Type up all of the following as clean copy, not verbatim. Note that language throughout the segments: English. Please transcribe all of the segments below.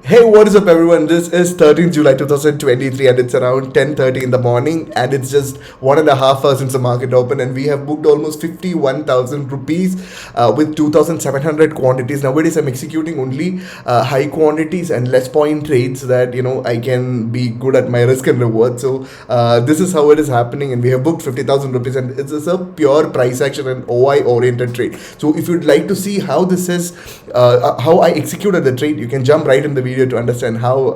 Hey, what is up, everyone? This is 13th July 2023, and it's around 10:30 in the morning, and it's just 1.5 hours since the market opened, and we have booked almost 51,000 rupees with 2,700 quantities. Nowadays, I'm executing only high quantities and less point trades that I can be good at my risk and reward. So this is how it is happening, and we have booked 50,000 rupees, and it's just a pure price action and OI oriented trade. So if you'd like to see how this is, how I executed the trade, you can jump right in the video to understand how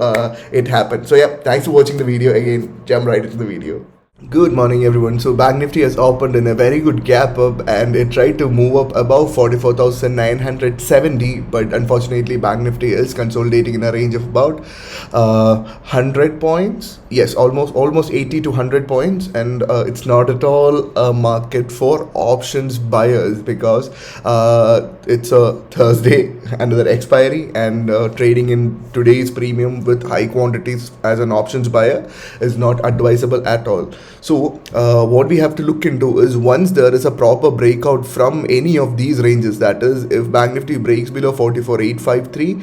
it happened. So yeah, thanks for watching the video. Again, jump right into the video. Good morning, everyone. So Bank Nifty has opened in a very good gap up, and it tried to move up above 44,970, but unfortunately Bank Nifty is consolidating in a range of about 100 points. Yes, almost 80 to 100 points, and it's not at all a market for options buyers because it's a Thursday, another expiry, and trading in today's premium with high quantities as an options buyer is not advisable at all. So what we have to look into is, once there is a proper breakout from any of these ranges, that is, if Bank Nifty breaks below 44,853,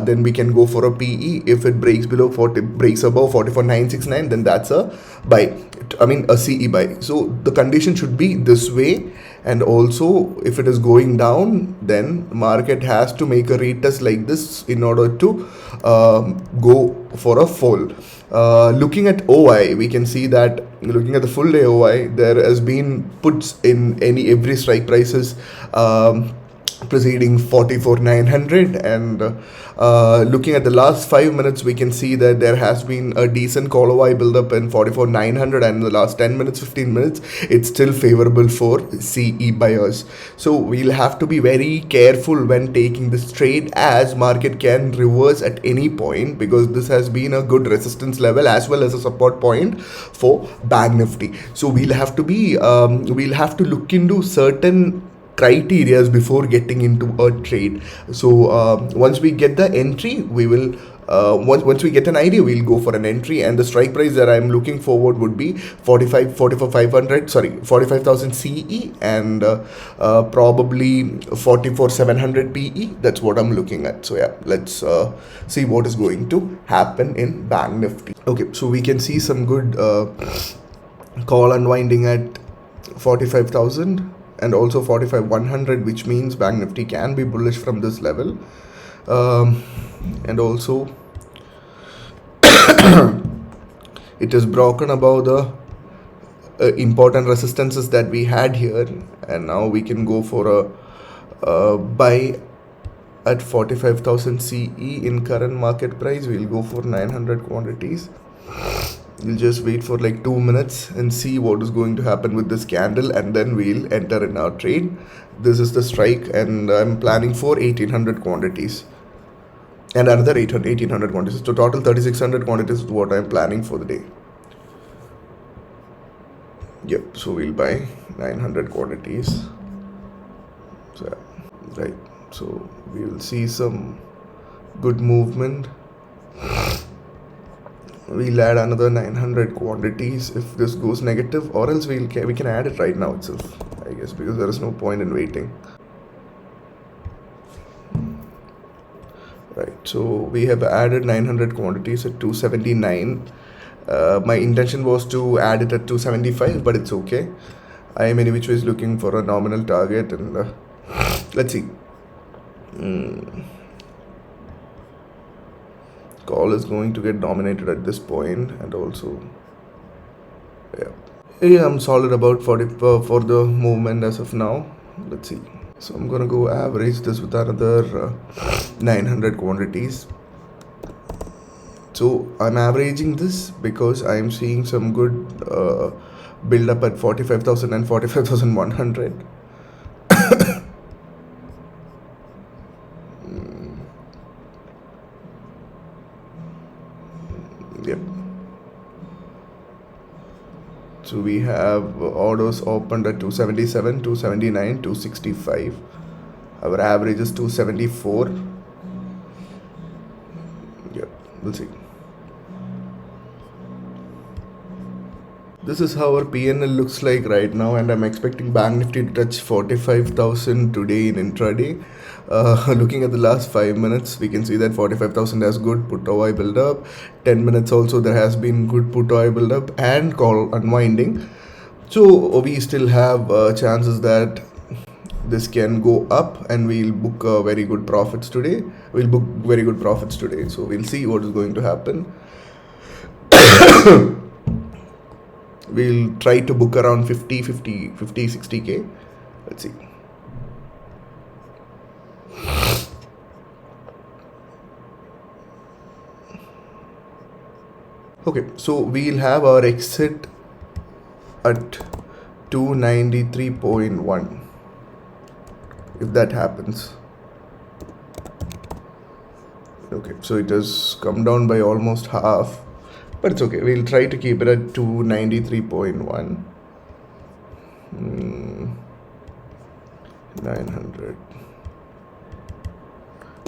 then we can go for a PE. If it breaks above 44,969, then that's a buy. I mean a CE buy. So the condition should be this way, and also if it is going down, then market has to make a retest like this in order to go for a fall. Looking at OI, we can see that, looking at the full day OI, there has been puts in every strike prices preceding 44,900, and looking at the last 5 minutes, we can see that there has been a decent call OI build up in 44,900, and in the last 10 minutes, 15 minutes, it's still favorable for CE buyers. So we'll have to be very careful when taking this trade, as market can reverse at any point, because this has been a good resistance level as well as a support point for Bank Nifty. So we'll have to look into certain criterias before getting into a trade. So once we get the entry, we will once we get an idea, we'll go for an entry, and the strike price that I'm looking forward would be 45,000 CE, and probably 44,700 PE. That's what I'm looking at. So yeah, let's see what is going to happen in Bank Nifty. Okay, so we can see some good call unwinding at 45,000 and also 45,100, which means Bank Nifty can be bullish from this level. And also it is broken above the important resistances that we had here, and now we can go for a buy at 45,000 CE in current market price. We'll go for 900 quantities. We'll just wait for like 2 minutes and see what is going to happen with this candle, and then we'll enter in our trade. This is the strike, and I'm planning for 1,800 quantities and another 1,800 quantities. So total 3,600 quantities is what I'm planning for the day. Yep, so we'll buy 900 quantities. So, right, so we will see some good movement. We'll add another 900 quantities if this goes negative, or else we can add it right now itself, I guess, because there is no point in waiting. Right, so we have added 900 quantities at 279. My intention was to add it at 275, but it's okay. I am any which ways looking for a nominal target, and let's see. Call is going to get dominated at this point, and also yeah, I'm solid about 40 for the movement as of now. Let's see. So I'm gonna go average this with another 900 quantities. So I'm averaging this because I'm seeing some good build up at 45,000 and 45,100. Yep. So we have orders opened at 277, 279, 265. Our average is 274. Yep, we'll see. This is how our PNL looks like right now, and I'm expecting Bank Nifty to touch 45,000 today in intraday. Looking at the last 5 minutes, we can see that 45,000 has good put OI build up. 10 minutes also there has been good put OI build up and call unwinding. So we still have chances that this can go up, and we'll book very good profits today. We'll book very good profits today. So we'll see what is going to happen. We'll try to book around 50, 60k. Let's see. Okay, so we'll have our exit at 293.1 if that happens. Okay, so it has come down by almost half, but it's okay. We'll try to keep it at 293.1. 900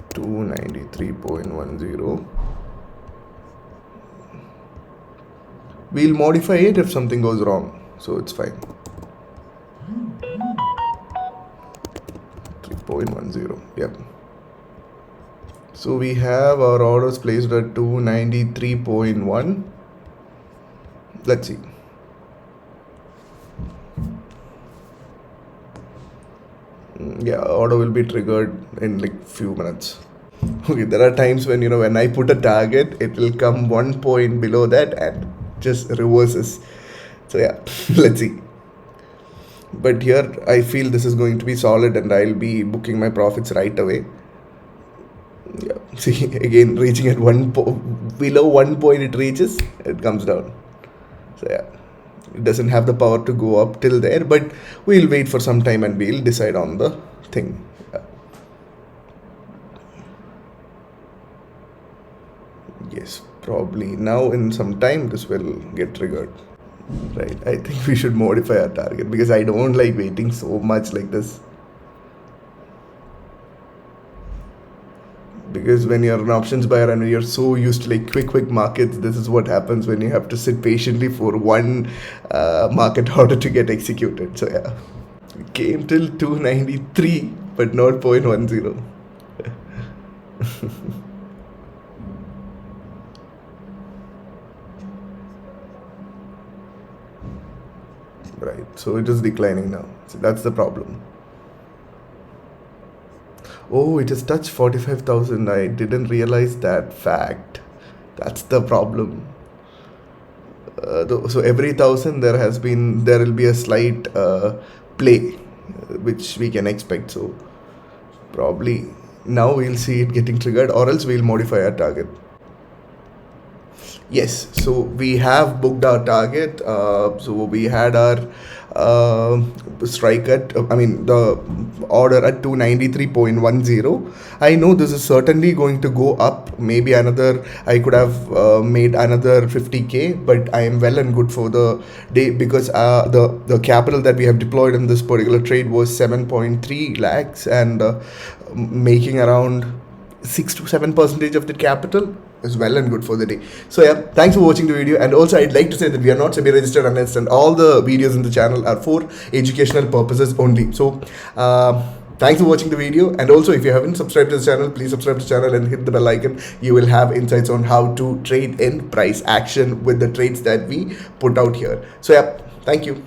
293.10. We'll modify it if something goes wrong, so it's fine. 3.10. Yep. So we have our orders placed at 293.1. Let's see. Yeah, order will be triggered in like few minutes. Okay, there are times when when I put a target, it will come 1 point below that and just reverses. So yeah, let's see. But here I feel this is going to be solid, and I'll be booking my profits right away. Yeah, see, again reaching at below 1 point it reaches, it comes down. So yeah, it doesn't have the power to go up till there, but we'll wait for some time and we'll decide on the thing. Yeah. Yes, probably now in some time this will get triggered. Right, I think we should modify our target because I don't like waiting so much like this. Because when you're an options buyer and you're so used to like quick markets, this is what happens when you have to sit patiently for one market order to get executed. So yeah, we came till 293 but not 0.10. Right, so it is declining now, so that's the problem. Oh, it has touched 45,000. I didn't realize that fact. That's the problem. So every 1,000 there will be a slight play, which we can expect. So probably now we'll see it getting triggered, or else we'll modify our target. Yes, so we have booked our target. So we had our strike at, the order at 293.10. I know this is certainly going to go up. Maybe I could have made another 50k, but I am well and good for the day because the capital that we have deployed in this particular trade was 7.3 lakhs, and making around 6 to 7% of the capital is well and good for the day. So yeah, thanks for watching the video. And also I'd like to say that we are not SEBI registered analysts, and all the videos in the channel are for educational purposes only. So thanks for watching the video, and also if you haven't subscribed to the channel, please subscribe to the channel and hit the bell icon. You will have insights on how to trade in price action with the trades that we put out here. So yeah, thank you.